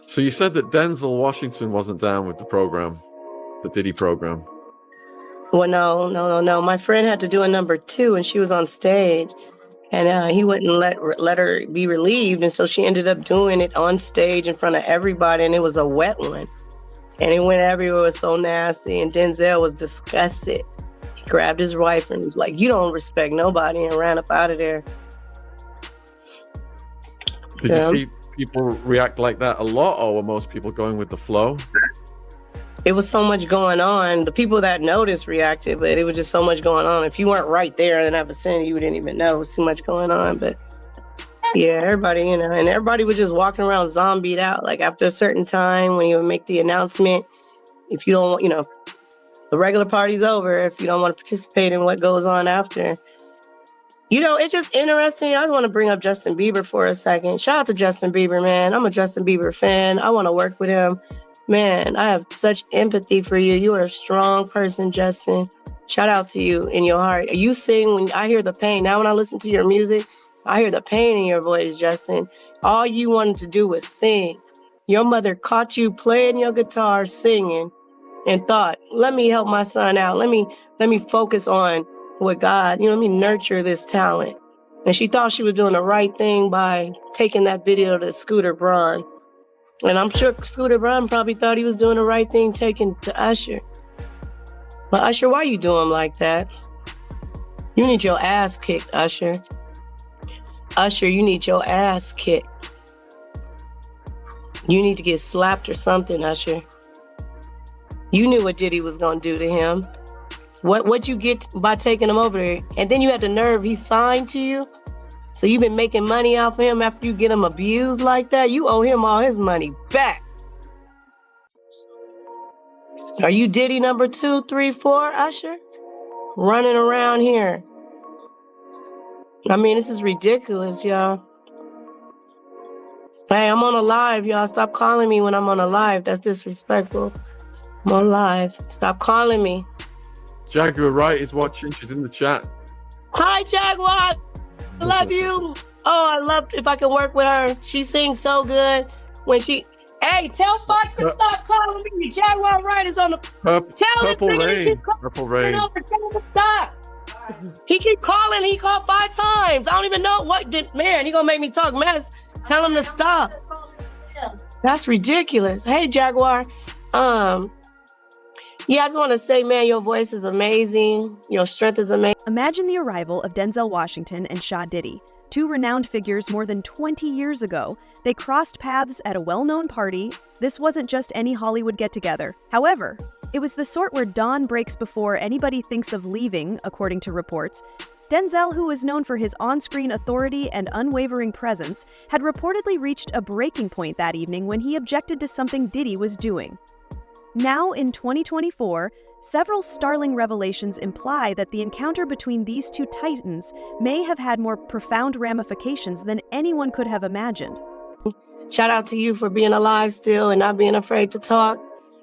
So you said that Denzel Washington wasn't down with the program, the Diddy program. Well, no. My friend had to do a number 2, and she was on stage, and he wouldn't let her be relieved, and so she ended up doing it on stage in front of everybody, and it was a wet one, and it went everywhere. It was so nasty, and Denzel was disgusted. He grabbed his wife and was like, "You don't respect nobody," and ran up out of there. Did you see people react like that a lot, or were most people going with the flow? It was so much going on. The people that noticed reacted, but it was just so much going on. If you weren't right there in that vicinity, you didn't even know. It was too much going on. But yeah, everybody, and everybody was just walking around zombied out. Like after a certain time, when you would make the announcement, if you don't want, the regular party's over, if you don't want to participate in what goes on after. It's just interesting. I just want to bring up Justin Bieber for a second. Shout out to Justin Bieber, man. I'm a Justin Bieber fan. I want to work with him. Man, I have such empathy for you. You are a strong person, Justin. Shout out to you in your heart. You sing when I hear the pain. Now when I listen to your music, I hear the pain in your voice, Justin. All you wanted to do was sing. Your mother caught you playing your guitar, singing, and thought, let me help my son out. Let me focus on what God, let me nurture this talent. And she thought she was doing the right thing by taking that video to Scooter Braun. And I'm sure Scooter Braun probably thought he was doing the right thing taking to Usher. But Usher, why you do him like that? You need your ass kicked, Usher. Usher, you need your ass kicked. You need to get slapped or something, Usher. You knew what Diddy was going to do to him. What'd you get by taking him over there? And then you had the nerve, he signed to you? So you've been making money off of him after you get him abused like that? You owe him all his money back. Are you Diddy number 2, 3, 4, Usher? Running around here. I mean, this is ridiculous, y'all. Hey, I'm on a live, y'all. Stop calling me when I'm on a live. That's disrespectful. I'm on live. Stop calling me. Jaguar Wright is watching. She's in the chat. Hi, Jaguar. I love you. Oh, I love if I can work with her. She sings so good. Hey, tell Fox to stop calling me. Jaguar Wright is on the... Purple Rain. Purple Rain. Tell him to stop. He keep calling. He called 5 times. I don't even know man, he gonna make me talk mess. Tell him to stop. That's ridiculous. Hey, Jaguar. Yeah, I just want to say, man, your voice is amazing. Your strength is amazing. Imagine the arrival of Denzel Washington and Shah Diddy, 2 renowned figures more than 20 years ago. They crossed paths at a well-known party. This wasn't just any Hollywood get-together. However, it was the sort where dawn breaks before anybody thinks of leaving, according to reports. Denzel, who was known for his on-screen authority and unwavering presence, had reportedly reached a breaking point that evening when he objected to something Diddy was doing. Now, in 2024, several startling revelations imply that the encounter between these 2 titans may have had more profound ramifications than anyone could have imagined. Shout out to you for being alive still and not being afraid to talk.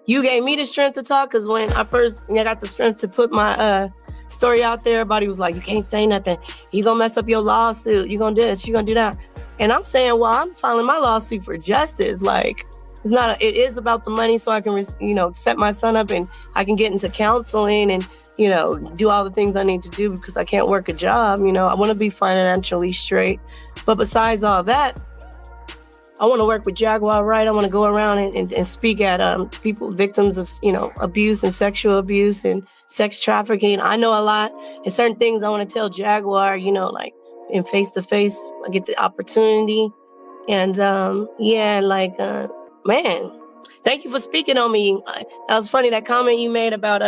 You gave me the strength to talk because when I first got the strength to put my story out there, everybody was like, you can't say nothing. You gonna mess up your lawsuit. You gonna do this, you gonna do that. And I'm saying, well, I'm filing my lawsuit for justice. Like, it is about the money so I can, set my son up and I can get into counseling and, do all the things I need to do because I can't work a job. I want to be financially straight. But besides all that, I want to work with Jaguar Wright. I want to go around and speak at people, victims of, abuse and sexual abuse and sex trafficking. I know a lot. And certain things I want to tell Jaguar, like in face-to-face, I get the opportunity. And man, thank you for speaking on me. That was funny, that comment you made about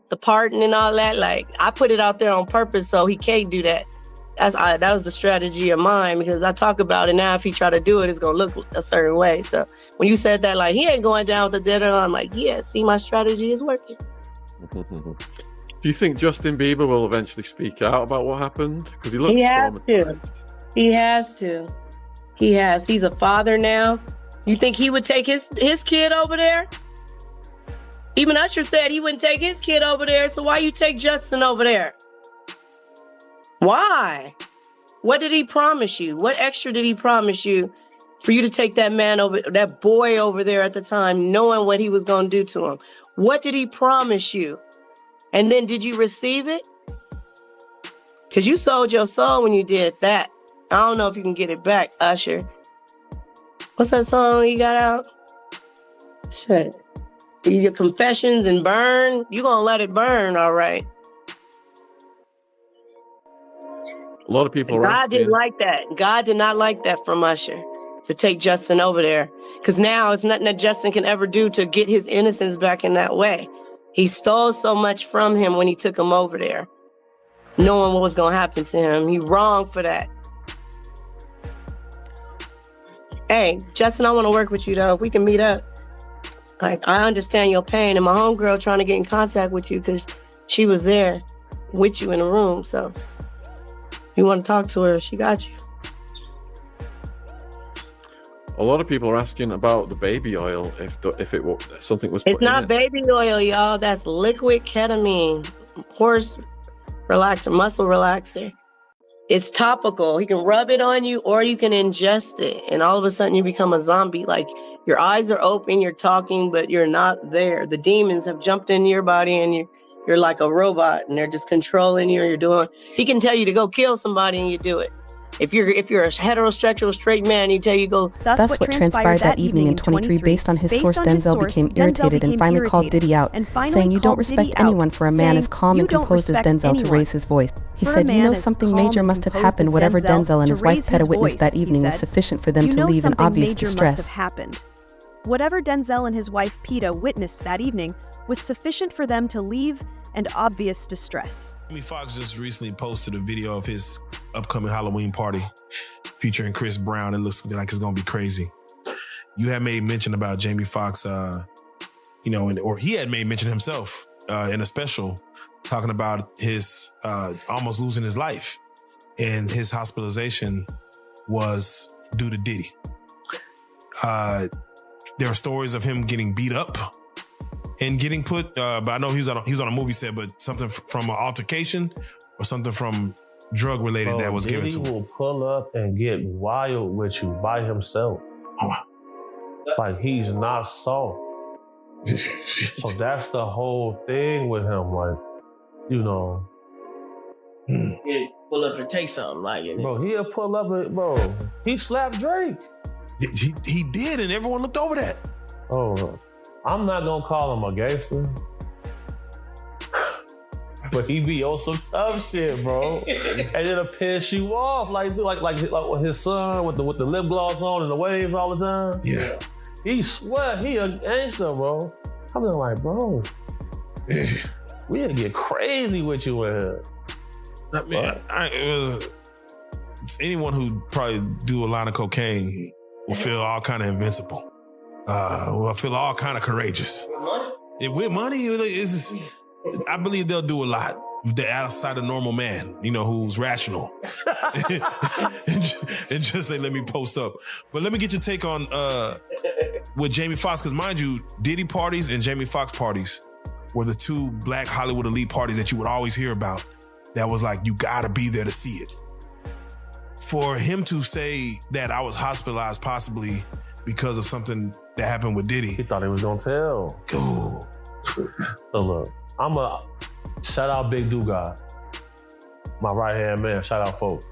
the pardon and all that. Like, I put it out there on purpose so he can't do that. That was the strategy of mine because I talk about it now. If he try to do it, it's going to look a certain way. So when you said that, like, he ain't going down with the dinner, I'm like, yeah, see, my strategy is working. Do you think Justin Bieber will eventually speak out about what happened? Because he looks He has to. He's a father now. You think he would take his kid over there? Even Usher said he wouldn't take his kid over there, so why you take Justin over there? Why? What did he promise you? What extra did he promise you for you to take that boy over there at the time, knowing what he was going to do to him? What did he promise you? And then did you receive it? Because you sold your soul when you did that. I don't know if you can get it back, Usher. What's that song you got out? Shit. Your confessions and burn. You gonna let it burn, all right. A lot of people are God asking. didn't like that. God did not like that from Usher, to take Justin over there. Because now it's nothing that Justin can ever do to get his innocence back in that way. He stole so much from him when he took him over there, knowing what was going to happen to him. He wrong for that. Hey, Justin, I want to work with you, though. If we can meet up. Like, I understand your pain. And my homegirl trying to get in contact with you because she was there with you in the room. So you want to talk to her, she got you. A lot of people are asking about the baby oil, if it something was put It's not in it. baby oil, y'all. That's liquid ketamine, horse relaxer, muscle relaxer. It's topical. You can rub it on you or you can ingest it. And all of a sudden you become a zombie. Like your eyes are open, you're talking, but you're not there. The demons have jumped into your body and you're like a robot and they're just controlling you. He can tell you to go kill somebody and you do it. If you're a heterosexual straight man, he tell you go. Thus, what transpired that evening in 23. Based on his source, Denzel became irritated and finally called Diddy out, saying, "You don't respect anyone for a man as calm and composed as Denzel to raise his voice." He said, "You know something major must have happened. Whatever Denzel and his wife Petta witnessed that evening was sufficient for them to leave in obvious distress." Whatever Denzel and his wife Peta witnessed that evening was sufficient for them to leave and obvious distress. Jamie Foxx just recently posted a video of his upcoming Halloween party featuring Chris Brown. It looks like it's going to be crazy. You had made mention about Jamie Foxx, or he had made mention himself in a special talking about his almost losing his life. And his hospitalization was due to Diddy. There are stories of him getting beat up and getting put, but I know he was on a movie set, but something from an altercation or something from drug related that was given to him. Diddy will pull up and get wild with you by himself. Like he's not soft. So that's the whole thing with him. Like, He'll pull up and take something like it. Bro, he'll pull up and, he slapped Drake. He did, and everyone looked over that. Oh, I'm not gonna call him a gangster, but he be on some tough shit, bro. And it'll piss you off, like his son with the lip gloss on and the waves all the time. Yeah, he swear he a gangster, bro. I'm just like, bro, we gotta get crazy with you in here. I mean, anyone who probably do a line of cocaine will feel all kind of invincible. Will feel all kind of courageous. With money, I believe they'll do a lot. They're outside of normal man, who's rational. and just say, let me post up. But let me get your take on with Jamie Foxx, because mind you, Diddy parties and Jamie Foxx parties were the two black Hollywood elite parties that you would always hear about. That was like, you gotta be there to see it. For him to say that I was hospitalized possibly because of something that happened with Diddy. He thought he was gonna tell. Ooh. So look, I'm a shout out Big Do God, my right hand man. Shout out folks.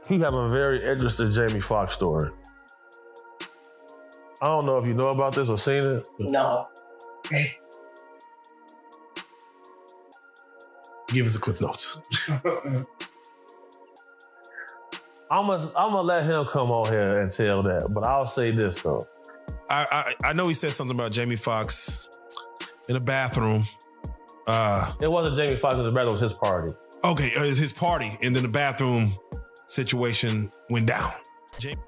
He have a very interesting Jamie Foxx story. I don't know if you know about this or seen it. No. Give us a Cliff Notes. I'm gonna let him come on here and tell that, but I'll say this though. I know he said something about Jamie Foxx in a bathroom. It wasn't Jamie Foxx in the bathroom, it was his party. Okay, it was his party, and then the bathroom situation went down.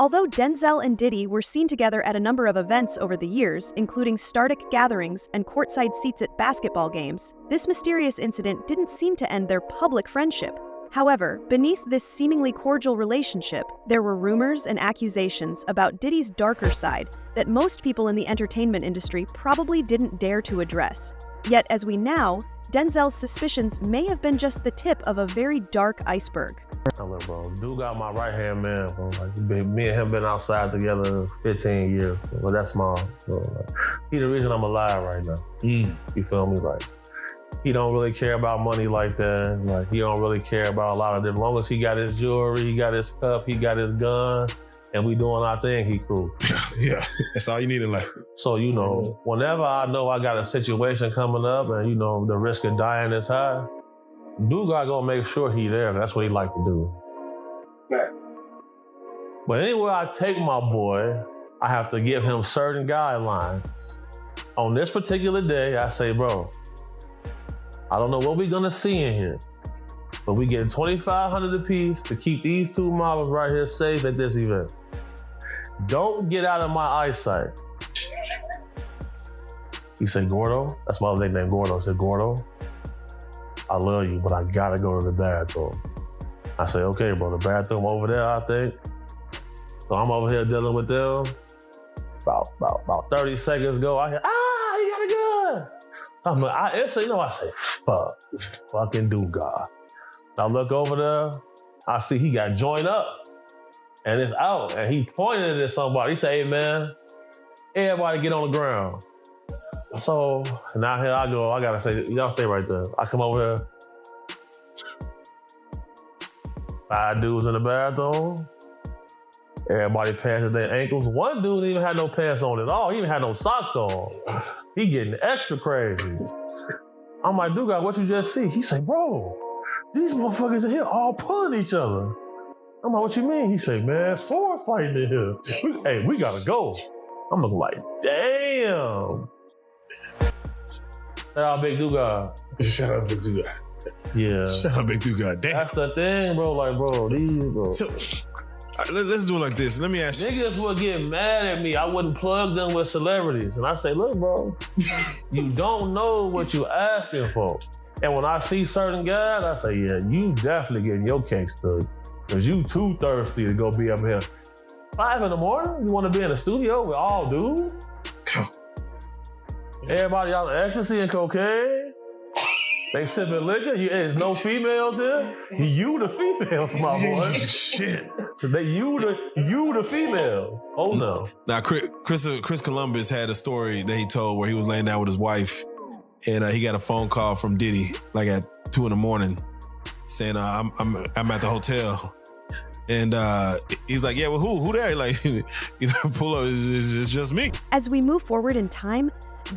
Although Denzel and Diddy were seen together at a number of events over the years, including Stardic gatherings and courtside seats at basketball games, this mysterious incident didn't seem to end their public friendship. However, beneath this seemingly cordial relationship, there were rumors and accusations about Diddy's darker side that most people in the entertainment industry probably didn't dare to address. Yet, as we now, Denzel's suspicions may have been just the tip of a very dark iceberg. Look, bro, dude got my right-hand man, bro. Like, me and him been outside together 15 years. Well, that's small. So, like, he the reason I'm alive right now. You feel me? Like, he don't really care about money like that. Like, he don't really care about a lot of them. As long as he got his jewelry, he got his cup, he got his gun, and we doing our thing, he cool. Yeah, that's all you need in life. So, you know, whenever I know I got a situation coming up and, you know, the risk of dying is high, dude got gonna make sure he there. That's what he like to do. Right. But anywhere I take my boy, I have to give him certain guidelines. On this particular day, I say, bro, I don't know what we're gonna see in here, but we get $2,500 apiece to keep these two models right here safe at this event. Don't get out of my eyesight. He said, Gordo, that's my nickname, Gordo. I said, Gordo, I love you, but I gotta go to the bathroom. I say, okay, bro, the bathroom over there, I think. So I'm over here dealing with them. About 30 seconds go, I hear, you got a gun. I'm like, I say, fuck, fucking do God. I look over there, I see he got joined up and it's out and he pointed it at somebody. He say, hey man, everybody get on the ground. So now here I go, I gotta say, y'all stay right there. I come over here, 5 dudes in the bathroom. Everybody passes their ankles. One dude didn't even have no pants on at all. He even had no socks on. He getting extra crazy. I'm like, dude, what you just see? He say, bro, these motherfuckers in here all pulling each other. I'm like, what you mean? He say, man, sword fighting in here. Hey, we gotta go. I'm looking like, damn. Shout out Big Duga. Shout out Big Duga. Yeah. Shout out Big Duga. Damn. That's the thing, bro. Like, bro, these, bro. So, let's do it like this. Let me ask you. Niggas would get mad at me. I wouldn't plug them with celebrities. And I say, look, bro, you don't know what you asking for. And when I see certain guys, I say, yeah, you definitely getting your cake stood. Because you too thirsty to go be up here. 5 in the morning? You want to be in the studio with all dudes? Everybody out ecstasy and cocaine? They sipping liquor? There's no females here? You the females, my boy. Shit. You the female. Oh no. Now, Chris Columbus had a story that he told where he was laying down with his wife and he got a phone call from Diddy like at 2 a.m. saying, I'm at the hotel. And he's like, yeah, well, who there? Like, pull up, it's just me. As we move forward in time,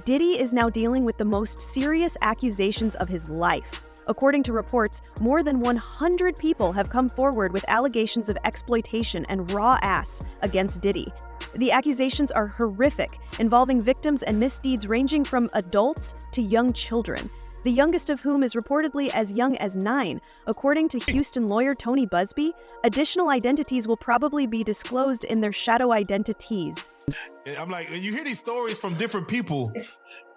Diddy is now dealing with the most serious accusations of his life. According to reports, more than 100 people have come forward with allegations of exploitation and raw ass against Diddy. The accusations are horrific, involving victims and misdeeds ranging from adults to young children, the youngest of whom is reportedly as young as 9. According to Houston lawyer Tony Busby, additional identities will probably be disclosed in their shadow identities. I'm like, when you hear these stories from different people,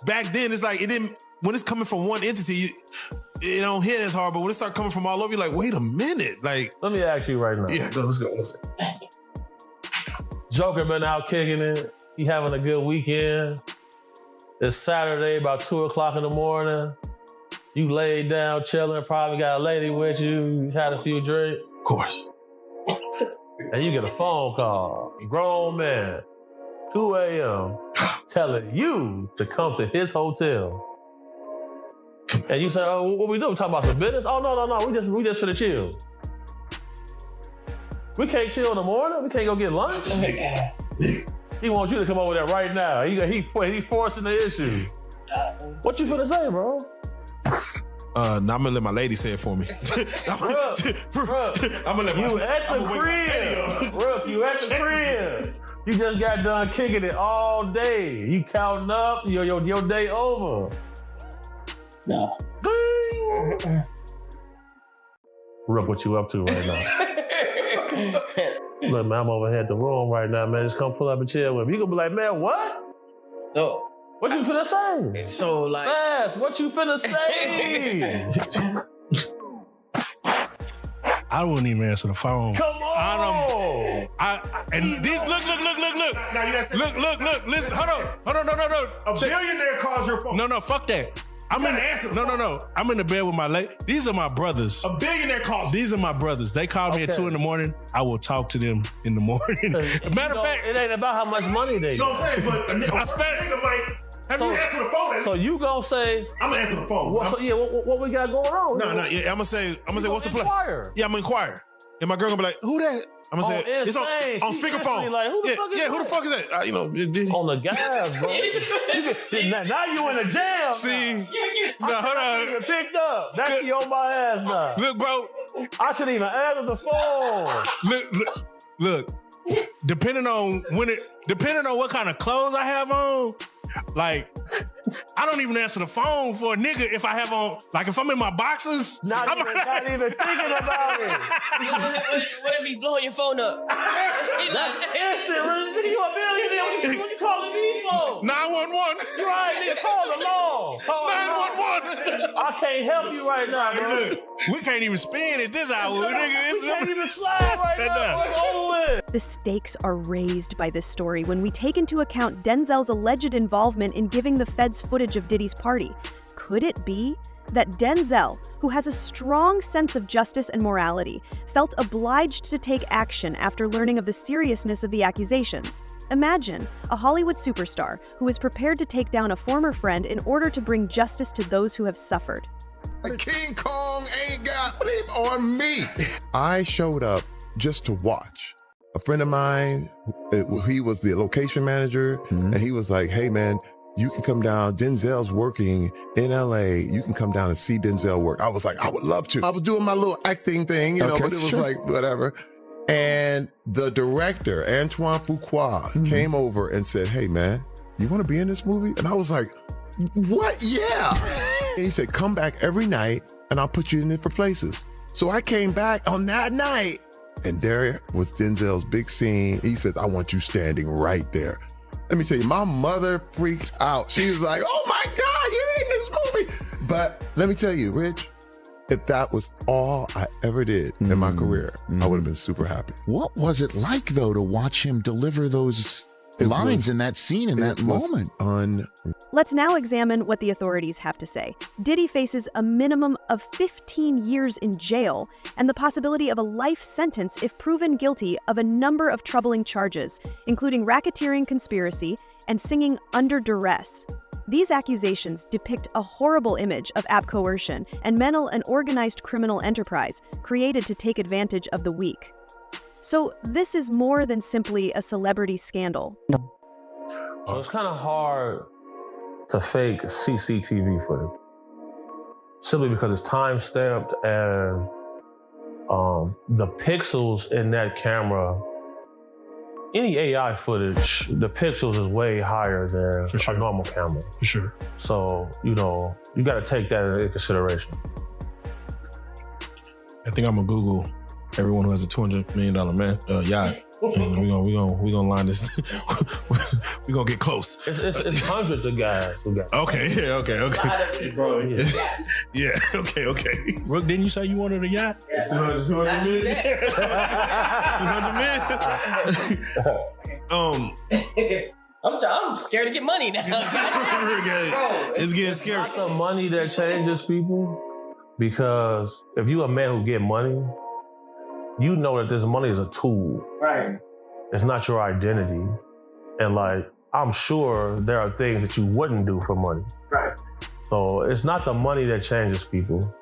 back then it's like, when it's coming from one entity, it don't hit as hard, but when it start coming from all over, you're like, wait a minute. Like, let me ask you right now. Yeah, let's go. Joker been out kicking it. He having a good weekend. It's Saturday, about 2 o'clock in the morning. You laid down, chilling, probably got a lady with you. You had a few drinks. Of course. And you get a phone call. Grown man, 2 a.m., telling you to come to his hotel. And you say, oh, what we doing? We talking about some business? Oh, no. We just finna chill. We can't chill in the morning? We can't go get lunch? He wants you to come over there right now. He forcing the issue. What you finna say, bro? Now I'm gonna let my lady say it for me. I'm gonna let you at the crib. Brooke, you at the crib. You just got done kicking it all day. You counting up, your day over. No. Brooke, what you up to right now? Look, man, I'm over here at the room right now, man. Just come pull up and chill with me. You gonna be like, man, what? No. What you finna say? So, like... Fast, what you finna say? I wouldn't even answer the phone. Come on! And these, look. Now, Look, listen, hold on, no. A billionaire calls your phone. No, fuck that. I'm in no. I'm in the bed with my lady. These are my brothers. A billionaire calls. These are my brothers. They call me at 2 a.m. I will talk to them in the morning. Matter of fact, it ain't about how much money they You know what I'm saying? But I spent. nigga might. Have you answered the phone? So you gonna say? I'm gonna answer the phone. What we got going on? No. Yeah, I'm gonna say, what's the play? Yeah, I'm gonna inquire. And my girl gonna be like, who that? I'm gonna say, it's on speakerphone. Like, who the fuck is that? Who the fuck is that? On the gas, bro. Now you in a jam. See, hold on. You picked up. That's you on my ass now. Look, bro. I shouldn't even answer the phone. Look. Depending on what kind of clothes I have on, like, I don't even answer the phone for a nigga if I have on, like, if I'm in my boxers. Not even thinking about it. What if he's blowing your phone up? That's instant. Nigga, you a billionaire. What you calling me for? 911. You right, nigga. Call the law. 911. I can't help you right now, bro. Look, we can't even spin at this hour, nigga. We can't even slide right now. It's over with. The stakes are raised by this story when we take into account Denzel's alleged involvement in giving the feds footage of Diddy's party. Could it be that Denzel, who has a strong sense of justice and morality, felt obliged to take action after learning of the seriousness of the accusations? Imagine a Hollywood superstar who is prepared to take down a former friend in order to bring justice to those who have suffered. King Kong ain't got it on me. I showed up just to watch. A friend of mine, he was the location manager, and he was like, hey, man, you can come down. Denzel's working in LA. You can come down and see Denzel work. I was like, I would love to. I was doing my little acting thing, you know, but it was like, whatever. And the director, Antoine Fuqua, came over and said, hey, man, you want to be in this movie? And I was like, what? Yeah. And he said, come back every night and I'll put you in different places. So I came back on that night and there was Denzel's big scene. He said, I want you standing right there. Let me tell you, my mother freaked out. She was like, oh my God, you're in this movie. But let me tell you, Rich, if that was all I ever did in my career, I would have been super happy. What was it like, though, to watch him deliver those lines in that scene, in that moment? Let's now examine what the authorities have to say. Diddy faces a minimum of 15 years in jail and the possibility of a life sentence if proven guilty of a number of troubling charges, including racketeering conspiracy and singing under duress. These accusations depict a horrible image of app coercion and mental and organized criminal enterprise created to take advantage of the weak. So this is more than simply a celebrity scandal. So it's kind of hard to fake CCTV footage, simply because it's time-stamped and the pixels in that camera, any AI footage, the pixels is way higher than a normal camera. For sure. So, you know, you got to take that into consideration. I think I'm gonna Google everyone who has a $200 million yacht. And we gonna line this. We gonna get close. It's hundreds of guys who got. Okay. Bro, yeah. Okay. Rook, didn't you say you wanted a yacht? 200 million. 200 million. I'm scared to get money now. Bro, it's getting scary. It's not the money that changes people, because if you a man who get money, you know that this money is a tool. Right. It's not your identity. And like, I'm sure there are things that you wouldn't do for money. Right. So it's not the money that changes people.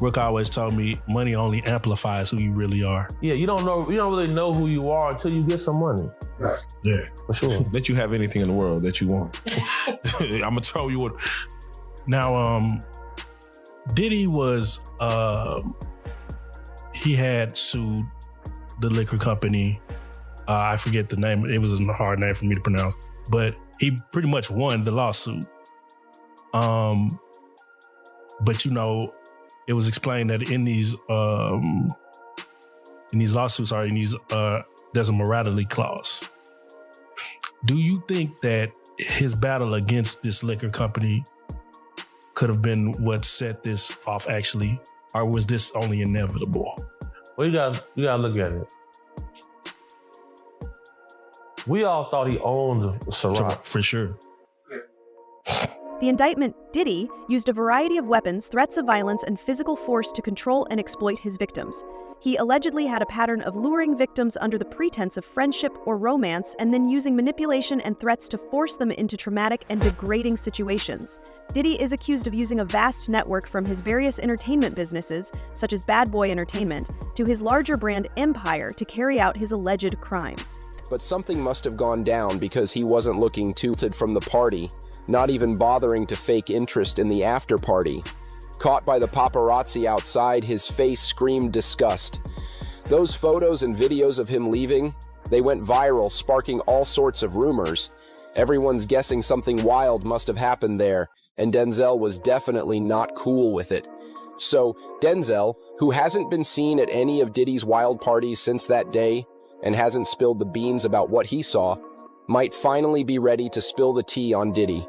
Rook always told me money only amplifies who you really are. Yeah, you don't really know who you are until you get some money. Right. Yeah. For sure. Let you have anything in the world that you want. I'm gonna tell you what. Now, Diddy was, he had sued the liquor company. I forget the name. It was a hard name for me to pronounce, but he pretty much won the lawsuit. But you know, it was explained that in these lawsuits there's a morality clause. Do you think that his battle against this liquor company could have been what set this off actually, or was this only inevitable? Well, you gotta look at it. We all thought he owned Ciroc. For sure. The indictment, Diddy, used a variety of weapons, threats of violence, and physical force to control and exploit his victims. He allegedly had a pattern of luring victims under the pretense of friendship or romance and then using manipulation and threats to force them into traumatic and degrading situations. Diddy is accused of using a vast network from his various entertainment businesses, such as Bad Boy Entertainment, to his larger brand Empire to carry out his alleged crimes. But something must have gone down because he wasn't looking tilted from the party, not even bothering to fake interest in the after party. Caught by the paparazzi outside, his face screamed disgust. Those photos and videos of him leaving, they went viral, sparking all sorts of rumors. Everyone's guessing something wild must have happened there, and Denzel was definitely not cool with it. So, Denzel, who hasn't been seen at any of Diddy's wild parties since that day, and hasn't spilled the beans about what he saw, might finally be ready to spill the tea on Diddy.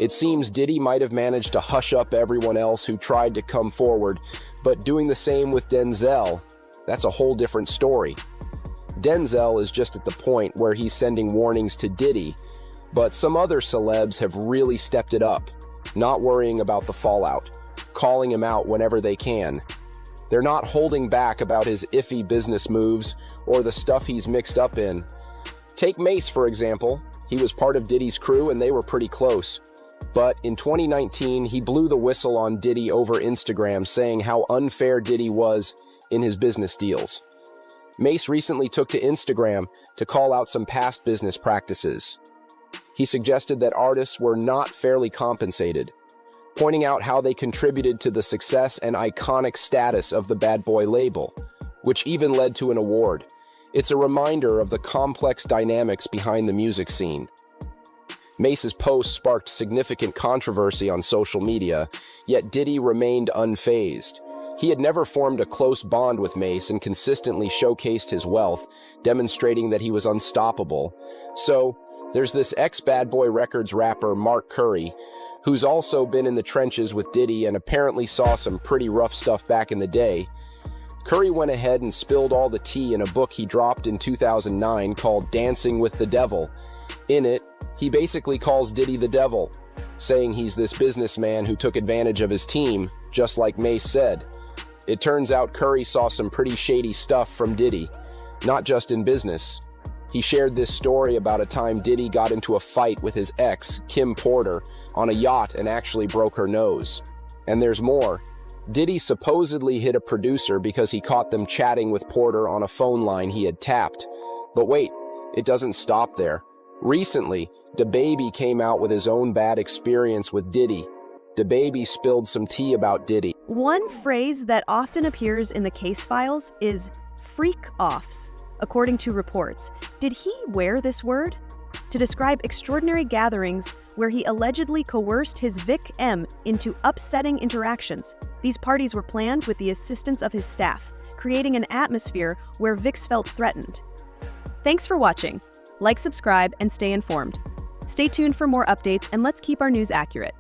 It seems Diddy might have managed to hush up everyone else who tried to come forward, but doing the same with Denzel, that's a whole different story. Denzel is just at the point where he's sending warnings to Diddy, but some other celebs have really stepped it up, not worrying about the fallout, calling him out whenever they can. They're not holding back about his iffy business moves or the stuff he's mixed up in. Take Mase, for example. He was part of Diddy's crew and they were pretty close. But in 2019, he blew the whistle on Diddy over Instagram, saying how unfair Diddy was in his business deals. Mase recently took to Instagram to call out some past business practices. He suggested that artists were not fairly compensated, pointing out how they contributed to the success and iconic status of the Bad Boy label, which even led to an award. It's a reminder of the complex dynamics behind the music scene. Mase's post sparked significant controversy on social media, yet Diddy remained unfazed. He had never formed a close bond with Mase and consistently showcased his wealth, demonstrating that he was unstoppable. So, there's this ex-Bad Boy Records rapper Mark Curry, who's also been in the trenches with Diddy and apparently saw some pretty rough stuff back in the day. Curry went ahead and spilled all the tea in a book he dropped in 2009 called Dancing with the Devil. In it, he basically calls Diddy the devil, saying he's this businessman who took advantage of his team, just like Mase said. It turns out Curry saw some pretty shady stuff from Diddy, not just in business. He shared this story about a time Diddy got into a fight with his ex, Kim Porter, on a yacht and actually broke her nose. And there's more. Diddy supposedly hit a producer because he caught them chatting with Porter on a phone line he had tapped. But wait, it doesn't stop there. Recently, DaBaby came out with his own bad experience with Diddy. DaBaby spilled some tea about Diddy. One phrase that often appears in the case files is freak-offs, according to reports. Did he wear this word? To describe extraordinary gatherings where he allegedly coerced his Vic M into upsetting interactions. These parties were planned with the assistance of his staff, creating an atmosphere where Vics felt threatened. Thanks for watching. Like, subscribe, and stay informed. Stay tuned for more updates, and let's keep our news accurate.